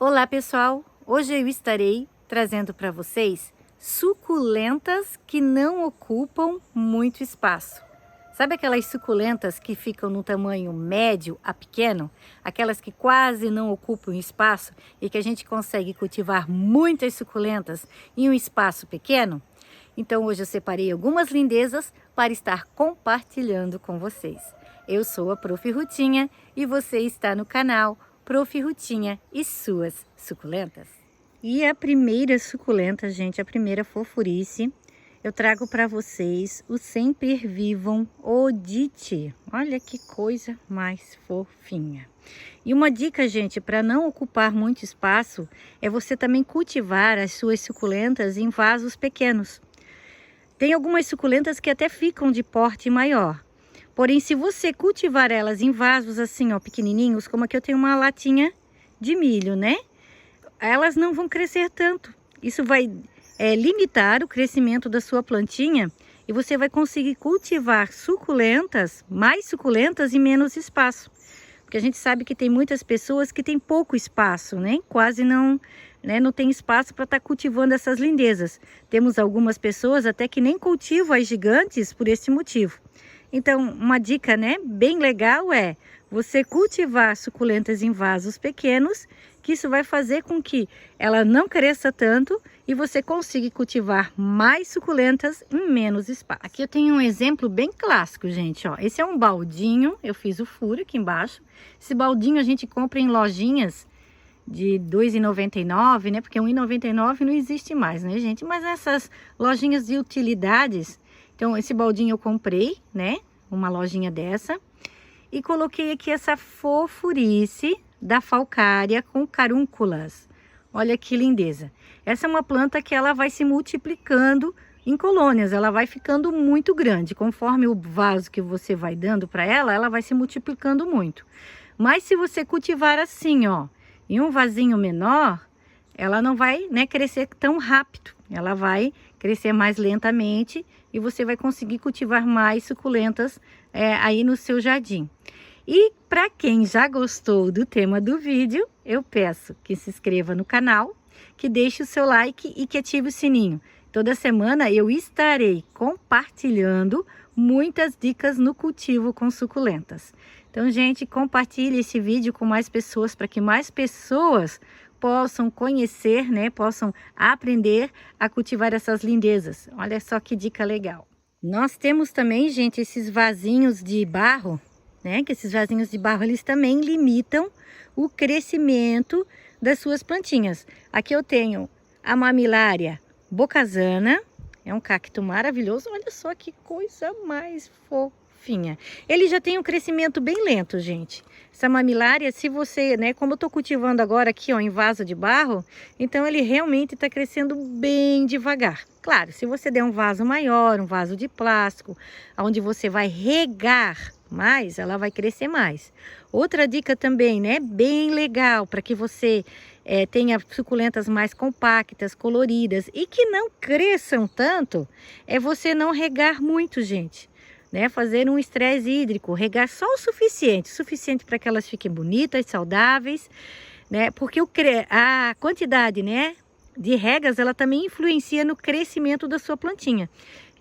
Olá pessoal, hoje eu estarei trazendo para vocês suculentas que não ocupam muito espaço. Sabe aquelas suculentas que ficam no tamanho médio a pequeno? Aquelas que quase não ocupam espaço e que a gente consegue cultivar muitas suculentas em um espaço pequeno? Então hoje eu separei algumas lindezas para estar compartilhando com vocês. Eu sou a Prof. Rutinha e você está no canal Prof. Rutinha e suas suculentas. E a primeira suculenta, gente, a primeira fofurice, eu trago para vocês o Semper Vivum Odite. Olha que coisa mais fofinha. E uma dica, gente, para não ocupar muito espaço, é você também cultivar as suas suculentas em vasos pequenos. Tem algumas suculentas que até ficam de porte maior. Porém, se você cultivar elas em vasos assim, ó, pequenininhos, como aqui eu tenho uma latinha de milho, né? Elas não vão crescer tanto. Isso vai limitar o crescimento da sua plantinha e você vai conseguir cultivar suculentas, mais suculentas em menos espaço. Porque a gente sabe que tem muitas pessoas que têm pouco espaço, né? Quase não, não tem espaço para estar cultivando essas lindezas. Temos algumas pessoas até que nem cultivam as gigantes por esse motivo. Então, uma dica, né, bem legal é você cultivar suculentas em vasos pequenos, que isso vai fazer com que ela não cresça tanto e você consiga cultivar mais suculentas em menos espaço. Aqui eu tenho um exemplo bem clássico, gente, ó. Esse é um baldinho, eu fiz o furo aqui embaixo. Esse baldinho a gente compra em lojinhas de R$ 2,99, né, porque R$ 1,99 não existe mais, né, gente? Mas essas lojinhas de utilidades. Então, esse baldinho eu comprei, né? Uma lojinha dessa. E coloquei aqui essa fofurice da falcária com carúnculas. Olha que lindeza. Essa é uma planta que ela vai se multiplicando em colônias. Ela vai ficando muito grande. Conforme o vaso que você vai dando para ela, ela vai se multiplicando muito. Mas se você cultivar assim, ó, em um vasinho menor, ela não vai, né, crescer tão rápido. Ela vai crescer mais lentamente e você vai conseguir cultivar mais suculentas aí no seu jardim. E para quem já gostou do tema do vídeo, eu peço que se inscreva no canal, que deixe o seu like e que ative o sininho. Toda semana eu estarei compartilhando muitas dicas no cultivo com suculentas. Então, gente, compartilhe esse vídeo com mais pessoas para que mais pessoas possam conhecer, né? Possam aprender a cultivar essas lindezas. Olha só que dica legal. Nós temos também, gente, esses vasinhos de barro, né? Que esses vasinhos de barro, eles também limitam o crescimento das suas plantinhas. Aqui eu tenho a Mamilária bocasana, é um cacto maravilhoso. Olha só que coisa mais fofinha. Ele já tem um crescimento bem lento, gente. Essa mamilária, se você, né, como eu tô cultivando agora aqui, ó, em vaso de barro, então ele realmente está crescendo bem devagar. Claro, se você der um vaso maior, um vaso de plástico, onde você vai regar mais, ela vai crescer mais. Outra dica também, né, bem legal, para que você tenha suculentas mais compactas, coloridas e que não cresçam tanto, é você não regar muito, gente. Né, fazer um estresse hídrico, regar só o suficiente para que elas fiquem bonitas, saudáveis, né? Porque a quantidade, né, de regas, ela também influencia no crescimento da sua plantinha.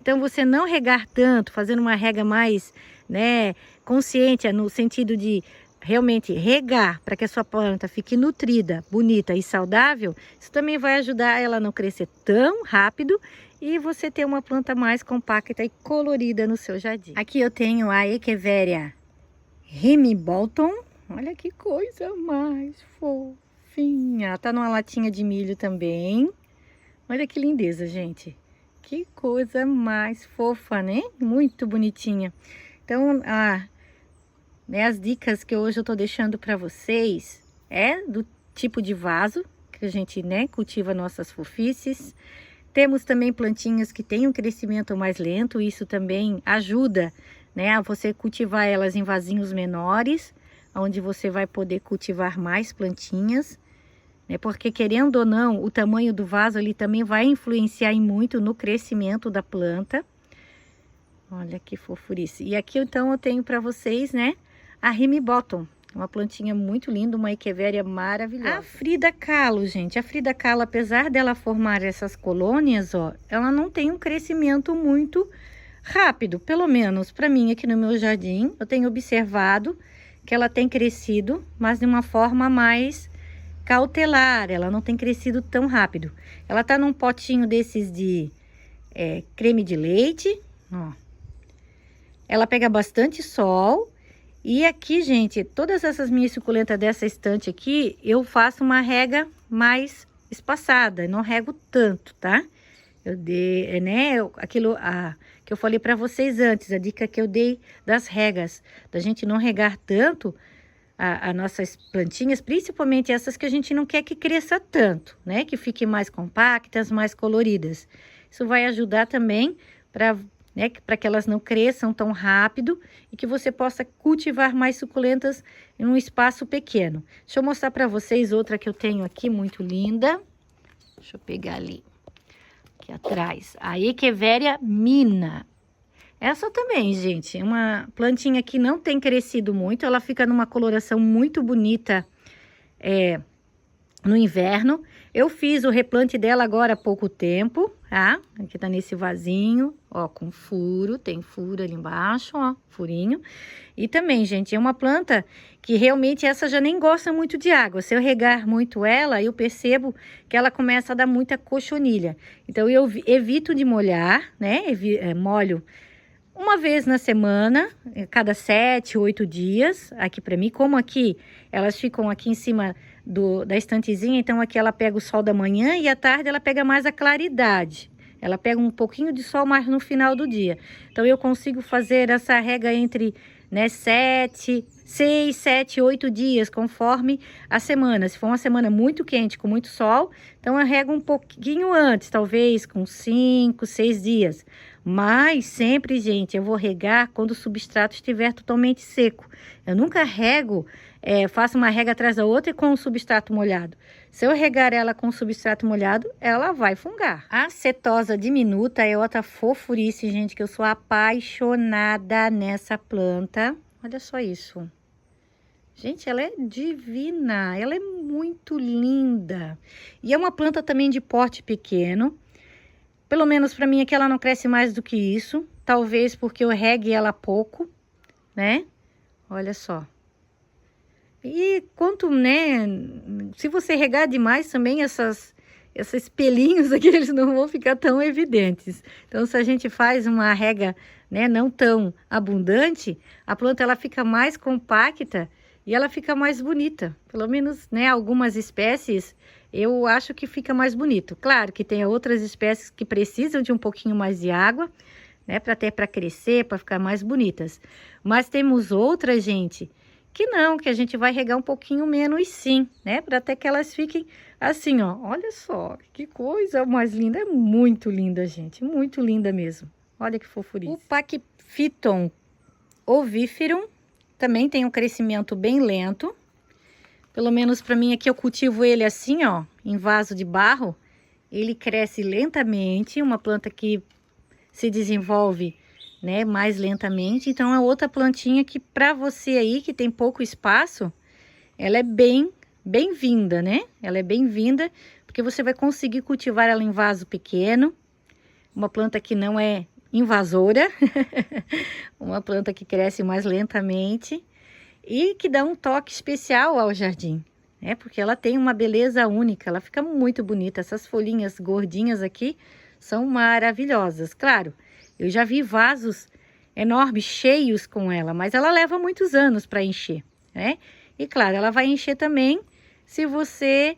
Então, você não regar tanto, fazendo uma rega mais, né, consciente, no sentido de realmente regar para que a sua planta fique nutrida, bonita e saudável, isso também vai ajudar ela a não crescer tão rápido e você ter uma planta mais compacta e colorida no seu jardim. Aqui eu tenho a Echeveria Hemibolton. Olha que coisa mais fofinha. Tá numa latinha de milho também. Olha que lindeza, gente. Que coisa mais fofa, né? Muito bonitinha. Então, as dicas que hoje eu tô deixando para vocês é do tipo de vaso que a gente, né, cultiva nossas fofices. Temos também plantinhas que têm um crescimento mais lento, isso também ajuda, né, a você cultivar elas em vasinhos menores, onde você vai poder cultivar mais plantinhas, né, porque querendo ou não, o tamanho do vaso ali também vai influenciar muito no crescimento da planta. Olha que fofurice. E aqui então eu tenho para vocês, né, a Hemibolton. Uma plantinha muito linda, uma Echeveria maravilhosa. A Frida Kahlo, gente, a Frida Kahlo, apesar dela formar essas colônias, ó, ela não tem um crescimento muito rápido, pelo menos para mim aqui no meu jardim. Eu tenho observado que ela tem crescido, mas de uma forma mais cautelar, ela não tem crescido tão rápido. Ela tá num potinho desses de creme de leite, ó. Ela pega bastante sol. E aqui, gente, todas essas minhas suculentas dessa estante aqui, eu faço uma rega mais espaçada, não rego tanto, tá? Eu dei, né, que eu falei para vocês antes, a dica que eu dei das regas, da gente não regar tanto as nossas plantinhas, principalmente essas que a gente não quer que cresça tanto, né? Que fiquem mais compactas, mais coloridas. Isso vai ajudar também para que elas não cresçam tão rápido e que você possa cultivar mais suculentas em um espaço pequeno. Deixa eu mostrar para vocês outra que eu tenho aqui, muito linda. Deixa eu pegar ali, aqui atrás. A Echeveria Mina. Essa também, gente, é uma plantinha que não tem crescido muito. Ela fica numa coloração muito bonita no inverno. Eu fiz o replante dela agora há pouco tempo, tá? Aqui tá nesse vasinho, ó, com furo, tem furo ali embaixo, ó, furinho. E também, gente, é uma planta que realmente essa já nem gosta muito de água. Se eu regar muito ela, eu percebo que ela começa a dar muita cochonilha. Então, eu evito de molhar, né? Molho uma vez na semana, cada 7, 8 dias, aqui para mim. Como aqui, elas ficam aqui em cima da estantezinha, então aqui ela pega o sol da manhã e à tarde ela pega mais a claridade. Ela pega um pouquinho de sol mais no final do dia. Então, eu consigo fazer essa rega entre, né, 6, 7, 8 dias, conforme a semana. Se for uma semana muito quente, com muito sol, então eu rego um pouquinho antes, talvez com 5, 6 dias. Mas sempre, gente, eu vou regar quando o substrato estiver totalmente seco. Eu nunca rego, faço uma rega atrás da outra e com o substrato molhado. Se eu regar ela com o substrato molhado, ela vai fungar. A Setosa diminuta é outra fofurice, gente, que eu sou apaixonada nessa planta. Olha só isso. Gente, ela é divina, ela é muito linda. E é uma planta também de porte pequeno. Pelo menos para mim aqui ela não cresce mais do que isso. Talvez porque eu regue ela pouco, né? Olha só. E quanto, né? Se você regar demais também, esses pelinhos aqui, eles não vão ficar tão evidentes. Então, se a gente faz uma rega, né, não tão abundante, a planta ela fica mais compacta e ela fica mais bonita. Pelo menos, né, algumas espécies eu acho que fica mais bonito. Claro que tem outras espécies que precisam de um pouquinho mais de água, né, para crescer, para ficar mais bonitas. Mas temos outras, gente, que não, que a gente vai regar um pouquinho menos sim, né, para até que elas fiquem assim, ó. Olha só, que coisa mais linda, é muito linda, gente, muito linda mesmo. Olha que fofurice. O Pachyphyton oviferum também tem um crescimento bem lento. Pelo menos para mim aqui eu cultivo ele assim, ó, em vaso de barro. Ele cresce lentamente, uma planta que se desenvolve, né, mais lentamente. Então, é outra plantinha que para você aí que tem pouco espaço, ela é bem-vinda, né? Ela é bem-vinda porque você vai conseguir cultivar ela em vaso pequeno. Uma planta que não é invasora, uma planta que cresce mais lentamente e que dá um toque especial ao jardim, né? Porque ela tem uma beleza única, ela fica muito bonita. Essas folhinhas gordinhas aqui são maravilhosas. Claro, eu já vi vasos enormes, cheios com ela, mas ela leva muitos anos para encher, né? E claro, ela vai encher também se você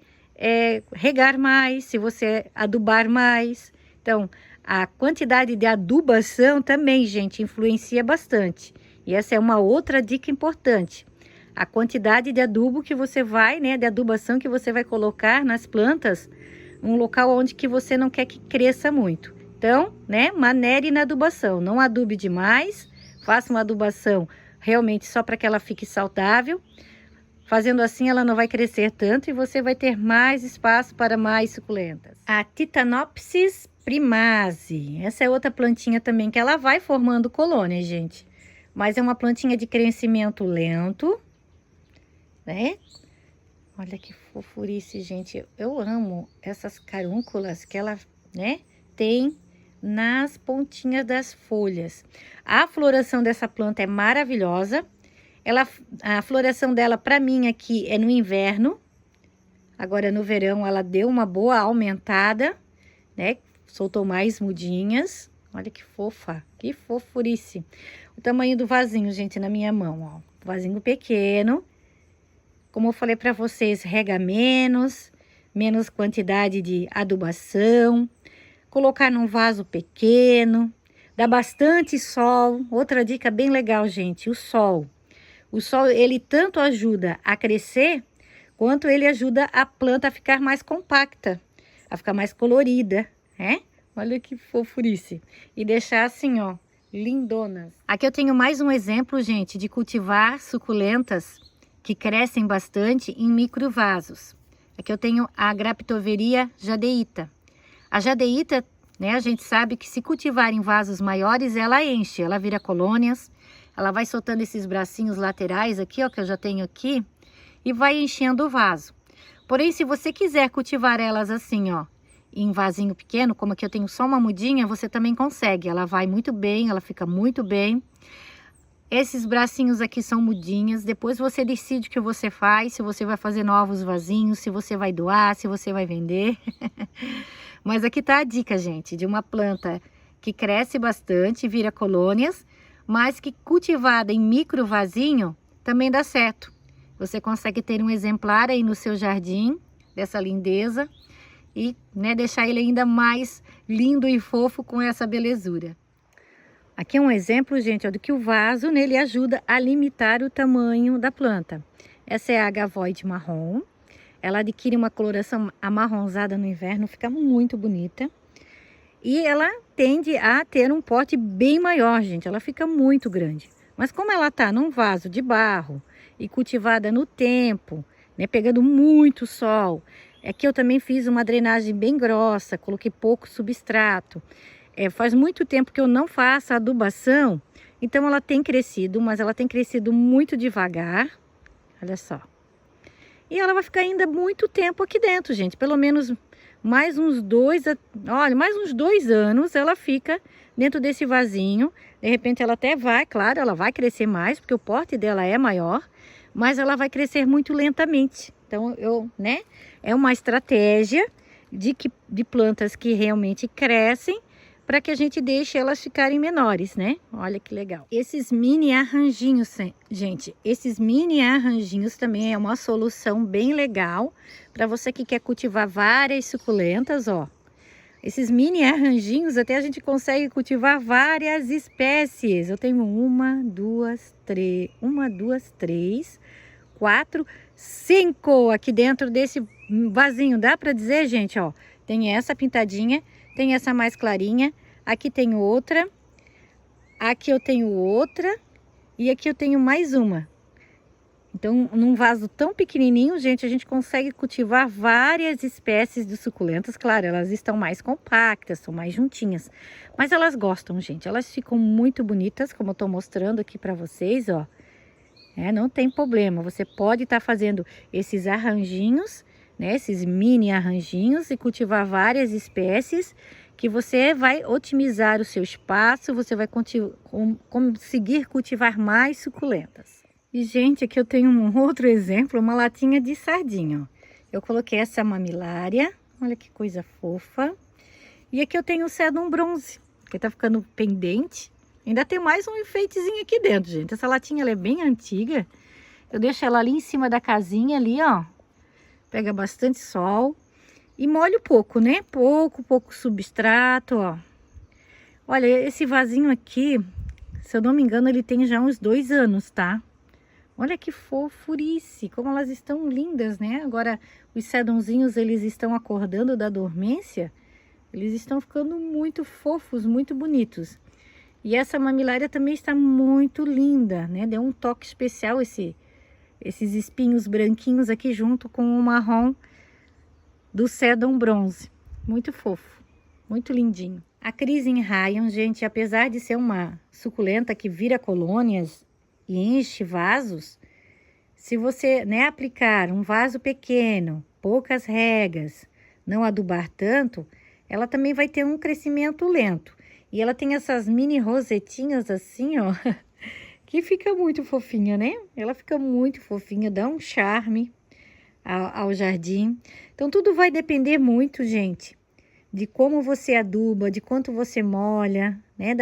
regar mais, se você adubar mais. Então, a quantidade de adubação também, gente, influencia bastante. E essa é uma outra dica importante. A quantidade de adubo que você vai, né, de adubação que você vai colocar nas plantas, um local onde que você não quer que cresça muito. Então, né, manere na adubação, não adube demais, faça uma adubação realmente só para que ela fique saudável. Fazendo assim, ela não vai crescer tanto e você vai ter mais espaço para mais suculentas. A Titanopsis primase, essa é outra plantinha também que ela vai formando colônias, gente. Mas é uma plantinha de crescimento lento, né? Olha que fofurice, gente. Eu amo essas carúnculas que ela, né, tem nas pontinhas das folhas. A floração dessa planta é maravilhosa. A floração dela, para mim, aqui é no inverno. Agora, no verão, ela deu uma boa aumentada, né? Soltou mais mudinhas. Olha que fofa, que fofurice. O tamanho do vasinho, gente, na minha mão, ó. Vasinho pequeno. Como eu falei para vocês, rega menos quantidade de adubação. Colocar num vaso pequeno. Dá bastante sol. Outra dica bem legal, gente, o sol. O sol, ele tanto ajuda a crescer, quanto ele ajuda a planta a ficar mais compacta, a ficar mais colorida, né? Olha que fofurice. E deixar assim, ó, lindonas. Aqui eu tenho mais um exemplo, gente, de cultivar suculentas que crescem bastante em microvasos. Aqui eu tenho a Graptoveria jadeíta. A jadeíta, né, a gente sabe que se cultivar em vasos maiores, ela enche, ela vira colônias. Ela vai soltando esses bracinhos laterais aqui, ó, que eu já tenho aqui, e vai enchendo o vaso. Porém, se você quiser cultivar elas assim, ó, em vasinho pequeno, como aqui eu tenho só uma mudinha, você também consegue. Ela vai muito bem, ela fica muito bem. Esses bracinhos aqui são mudinhas. Depois você decide o que você faz, se você vai fazer novos vasinhos, se você vai doar, se você vai vender. Mas aqui tá a dica, gente, de uma planta que cresce bastante, vira colônias, mas que cultivada em micro vasinho também dá certo. Você consegue ter um exemplar aí no seu jardim, dessa lindeza, e, né, deixar ele ainda mais lindo e fofo com essa belezura. Aqui é um exemplo, gente, ó, do que o vaso, né, ele ajuda a limitar o tamanho da planta. Essa é a Agavoid marrom. Ela adquire uma coloração amarronzada no inverno, fica muito bonita. E ela tende a ter um pote bem maior, gente. Ela fica muito grande. Mas como ela tá num vaso de barro e cultivada no tempo, né, pegando muito sol. Aqui eu também fiz uma drenagem bem grossa, coloquei pouco substrato. Faz muito tempo que eu não faço adubação, então ela tem crescido, mas ela tem crescido muito devagar. Olha só. E ela vai ficar ainda muito tempo aqui dentro, gente. Pelo menos mais uns 2 anos ela fica dentro desse vasinho. De repente ela até vai, claro, ela vai crescer mais, porque o porte dela é maior, mas ela vai crescer muito lentamente. Então, né, é uma estratégia de plantas que realmente crescem, para que a gente deixe elas ficarem menores, né? Olha que legal. Esses mini arranjinhos, gente, esses mini arranjinhos também é uma solução bem legal para você que quer cultivar várias suculentas, ó. Esses mini arranjinhos até a gente consegue cultivar várias espécies. Eu tenho 1, 2, 3, 4, 5 aqui dentro desse vasinho. Dá para dizer, gente, ó, tem essa pintadinha, tem essa mais clarinha, aqui tem outra, aqui eu tenho outra e aqui eu tenho mais uma. Então, num vaso tão pequenininho, gente, a gente consegue cultivar várias espécies de suculentas. Claro, elas estão mais compactas, são mais juntinhas, mas elas gostam, gente. Elas ficam muito bonitas, como eu tô mostrando aqui para vocês, ó. Não tem problema, você pode estar fazendo esses arranjinhos, né, esses mini arranjinhos e cultivar várias espécies que você vai otimizar o seu espaço, você vai conseguir cultivar mais suculentas. E, gente, aqui eu tenho um outro exemplo, uma latinha de sardinha, ó. Eu coloquei essa mamilária, olha que coisa fofa. E aqui eu tenho o sedum bronze, que tá ficando pendente. Ainda tem mais um enfeitezinho aqui dentro, gente. Essa latinha ela é bem antiga. Eu deixo ela ali em cima da casinha ali, ó. Pega bastante sol. E molho pouco, né? Pouco substrato, ó. Olha, esse vasinho aqui, se eu não me engano, ele tem já uns 2 anos, tá? Olha que fofurice, como elas estão lindas, né? Agora, os sedumzinhos, eles estão acordando da dormência. Eles estão ficando muito fofos, muito bonitos. E essa mamilária também está muito linda, né? Deu um toque especial esses espinhos branquinhos aqui junto com o marrom do sedum bronze. Muito fofo, muito lindinho. A Crimson Ryan, gente, apesar de ser uma suculenta que vira colônias e enche vasos, se você, né, aplicar um vaso pequeno, poucas regas, não adubar tanto, ela também vai ter um crescimento lento. E ela tem essas mini rosetinhas assim, ó, que fica muito fofinha, né? Ela fica muito fofinha, dá um charme ao jardim. Então, tudo vai depender muito, gente, de como você aduba, de quanto você molha, né?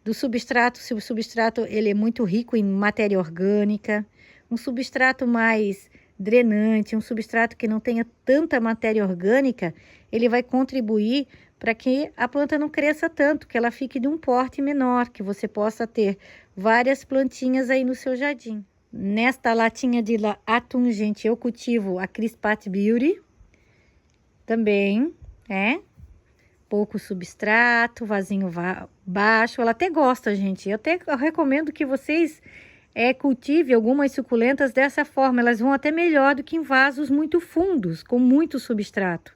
Do substrato, se o substrato ele é muito rico em matéria orgânica, um substrato mais drenante, um substrato que não tenha tanta matéria orgânica, ele vai contribuir para que a planta não cresça tanto, que ela fique de um porte menor, que você possa ter várias plantinhas aí no seu jardim. Nesta latinha de atum, gente, eu cultivo a Crispat Beauty também, pouco substrato, vasinho baixo. Ela até gosta, gente. Eu recomendo que vocês cultivem algumas suculentas dessa forma. Elas vão até melhor do que em vasos muito fundos, com muito substrato.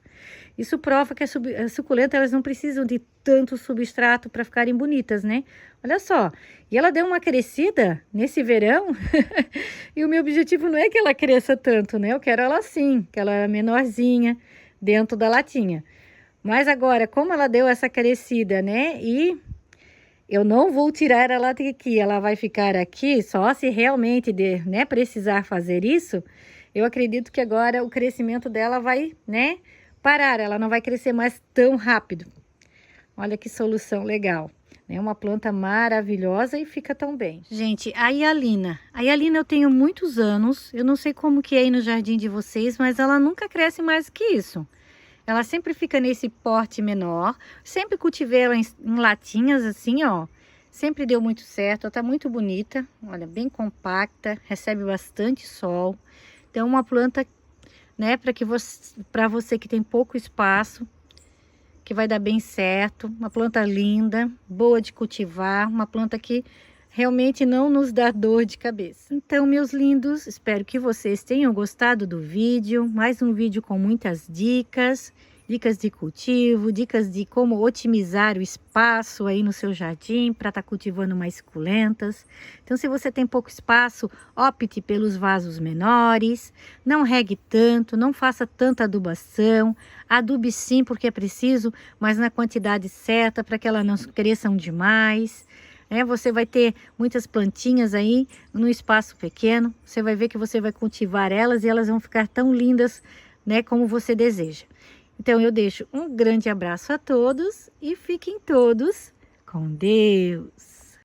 Isso prova que as suculentas elas não precisam de tanto substrato para ficarem bonitas, né? Olha só, e ela deu uma crescida nesse verão e o meu objetivo não é que ela cresça tanto, né? Eu quero ela assim, que ela é menorzinha dentro da latinha. Mas agora, como ela deu essa crescida, né? E eu não vou tirar ela daqui, ela vai ficar aqui só se realmente precisar fazer isso. Eu acredito que agora o crescimento dela vai, parar, ela não vai crescer mais tão rápido. Olha que solução legal. É uma planta maravilhosa e fica tão bem. Gente, a hialina eu tenho muitos anos, eu não sei como que é aí no jardim de vocês, mas ela nunca cresce mais que isso. Ela sempre fica nesse porte menor, sempre cultivei ela em latinhas assim, ó. Sempre deu muito certo, ela tá muito bonita, olha, bem compacta, recebe bastante sol. Então, uma planta, para você que tem pouco espaço, que vai dar bem certo, uma planta linda, boa de cultivar, uma planta que realmente não nos dá dor de cabeça. Então, meus lindos, espero que vocês tenham gostado do vídeo, mais um vídeo com muitas dicas de cultivo, dicas de como otimizar o espaço aí no seu jardim para estar cultivando mais suculentas. Então, se você tem pouco espaço, opte pelos vasos menores, não regue tanto, não faça tanta adubação, adube sim porque é preciso, mas na quantidade certa para que elas não cresçam demais. Você vai ter muitas plantinhas aí no espaço pequeno, você vai ver que você vai cultivar elas e elas vão ficar tão lindas, como você deseja. Então, eu deixo um grande abraço a todos e fiquem todos com Deus!